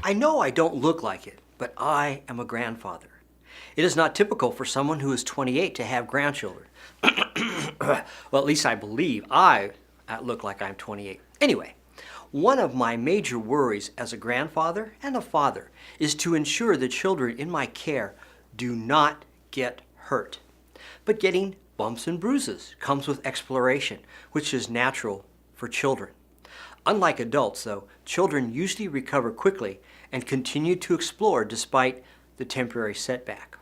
I know I don't look like it, but I am a grandfather. It is not typical for someone who is 28 to have grandchildren. Well, at least I believe I look like I'm 28. Anyway, one of my major worries as a grandfather and a father is to ensure the children in my care do not get hurt. But getting bumps and bruises comes with exploration, which is natural for children. Unlike adults, though, children usually recover quickly and continue to explore despite the temporary setback.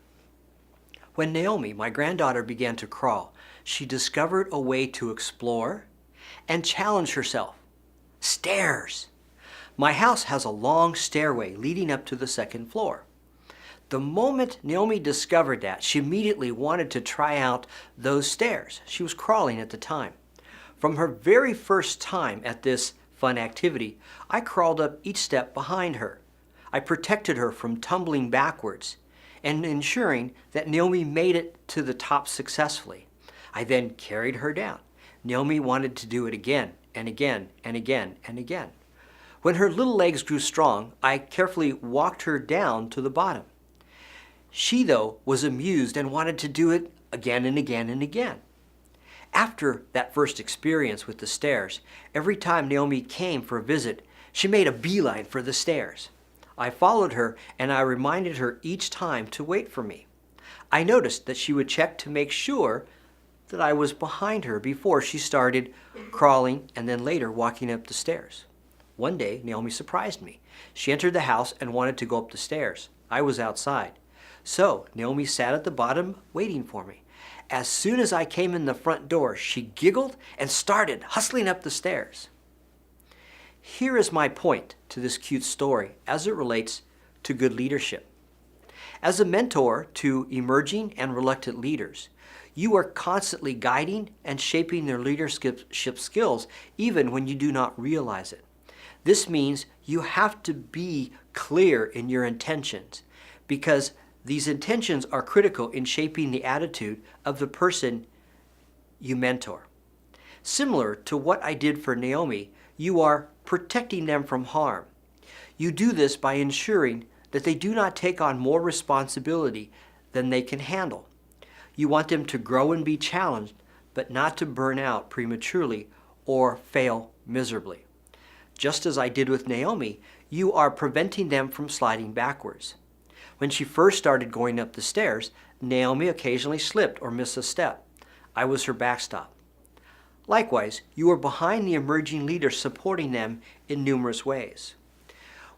When Naomi, my granddaughter, began to crawl, she discovered a way to explore and challenge herself. Stairs! My house has a long stairway leading up to the second floor. The moment Naomi discovered that, she immediately wanted to try out those stairs. She was crawling at the time. From her very first time at this fun activity, I crawled up each step behind her. I protected her from tumbling backwards and ensuring that Naomi made it to the top successfully. I then carried her down. Naomi wanted to do it again and again and again and again. When her little legs grew strong, I carefully walked her down to the bottom. She, though, was amused and wanted to do it again and again and again. After that first experience with the stairs, every time Naomi came for a visit, she made a beeline for the stairs. I followed her and I reminded her each time to wait for me. I noticed that she would check to make sure that I was behind her before she started crawling and then later walking up the stairs. One day, Naomi surprised me. She entered the house and wanted to go up the stairs. I was outside. So Naomi sat at the bottom waiting for me. As soon as I came in the front door, she giggled and started hustling up the stairs. Here is my point to this cute story as it relates to good leadership. As a mentor to emerging and reluctant leaders, you are constantly guiding and shaping their leadership skills even when you do not realize it. This means you have to be clear in your intentions because these intentions are critical in shaping the attitude of the person you mentor. Similar to what I did for Naomi, you are protecting them from harm. You do this by ensuring that they do not take on more responsibility than they can handle. You want them to grow and be challenged, but not to burn out prematurely or fail miserably. Just as I did with Naomi, you are preventing them from sliding backwards. When she first started going up the stairs, Naomi occasionally slipped or missed a step. I was her backstop. Likewise, you are behind the emerging leaders supporting them in numerous ways.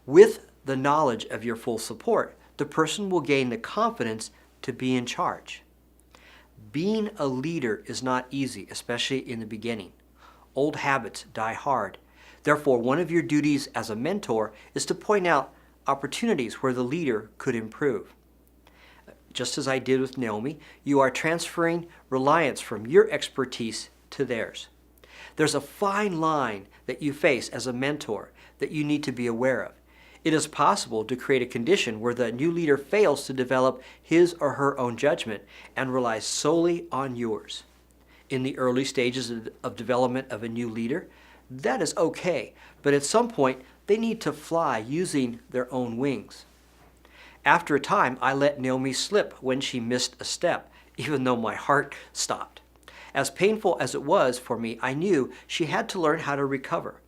With the knowledge of your full support, the person will gain the confidence to be in charge. Being a leader is not easy, especially in the beginning. Old habits die hard. Therefore, one of your duties as a mentor is to point out opportunities where the leader could improve. Just as I did with Naomi, you are transferring reliance from your expertise to theirs. There's a fine line that you face as a mentor that you need to be aware of. It is possible to create a condition where the new leader fails to develop his or her own judgment and relies solely on yours. In the early stages of development of a new leader, that is okay, but at some point they need to fly using their own wings. After a time, I let Naomi slip when she missed a step, even though my heart stopped. As painful as it was for me, I knew she had to learn how to recover.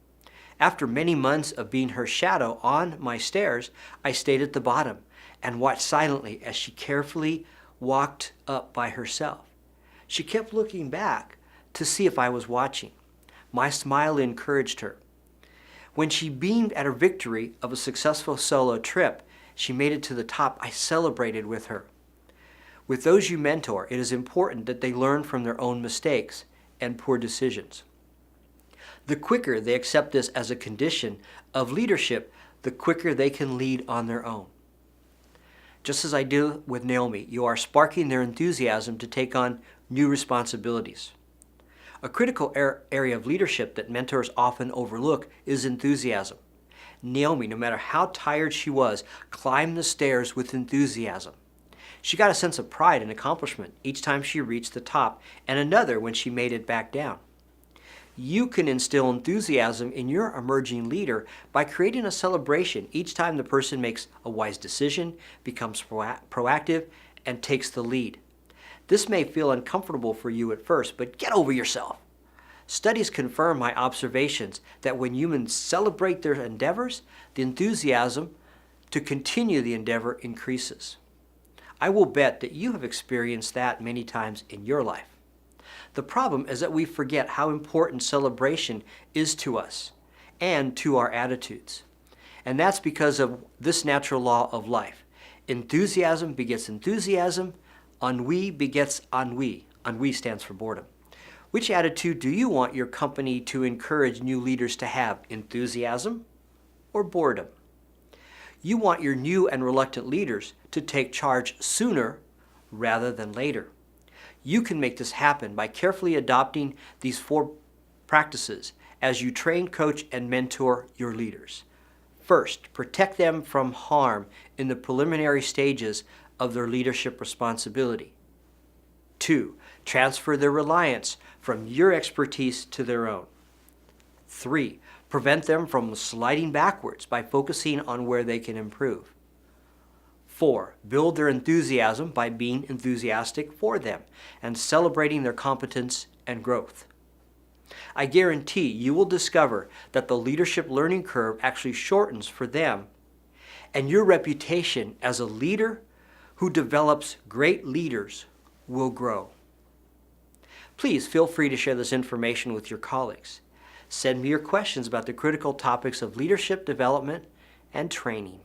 After many months of being her shadow on my stairs, I stayed at the bottom and watched silently as she carefully walked up by herself. She kept looking back to see if I was watching. My smile encouraged her. When she beamed at her victory of a successful solo trip, she made it to the top. I celebrated with her. With those you mentor, it is important that they learn from their own mistakes and poor decisions. The quicker they accept this as a condition of leadership, the quicker they can lead on their own. Just as I did with Naomi, you are sparking their enthusiasm to take on new responsibilities. A critical area of leadership that mentors often overlook is enthusiasm. Naomi, no matter how tired she was, climbed the stairs with enthusiasm. She got a sense of pride and accomplishment each time she reached the top, and another when she made it back down. You can instill enthusiasm in your emerging leader by creating a celebration each time the person makes a wise decision, becomes proactive, and takes the lead. This may feel uncomfortable for you at first, but get over yourself. Studies confirm my observations that when humans celebrate their endeavors, the enthusiasm to continue the endeavor increases. I will bet that you have experienced that many times in your life. The problem is that we forget how important celebration is to us and to our attitudes. And that's because of this natural law of life. Enthusiasm begets enthusiasm, ennui begets ennui. Ennui stands for boredom. Which attitude do you want your company to encourage new leaders to have, enthusiasm or boredom? You want your new and reluctant leaders to take charge sooner rather than later. You can make this happen by carefully adopting these 4 practices as you train, coach, and mentor your leaders. First, protect them from harm in the preliminary stages of their leadership responsibility. 2, transfer their reliance from your expertise to their own. 3, prevent them from sliding backwards by focusing on where they can improve. 4, build their enthusiasm by being enthusiastic for them and celebrating their competence and growth. I guarantee you will discover that the leadership learning curve actually shortens for them, and your reputation as a leader who develops great leaders will grow. Please feel free to share this information with your colleagues. Send me your questions about the critical topics of leadership development and training.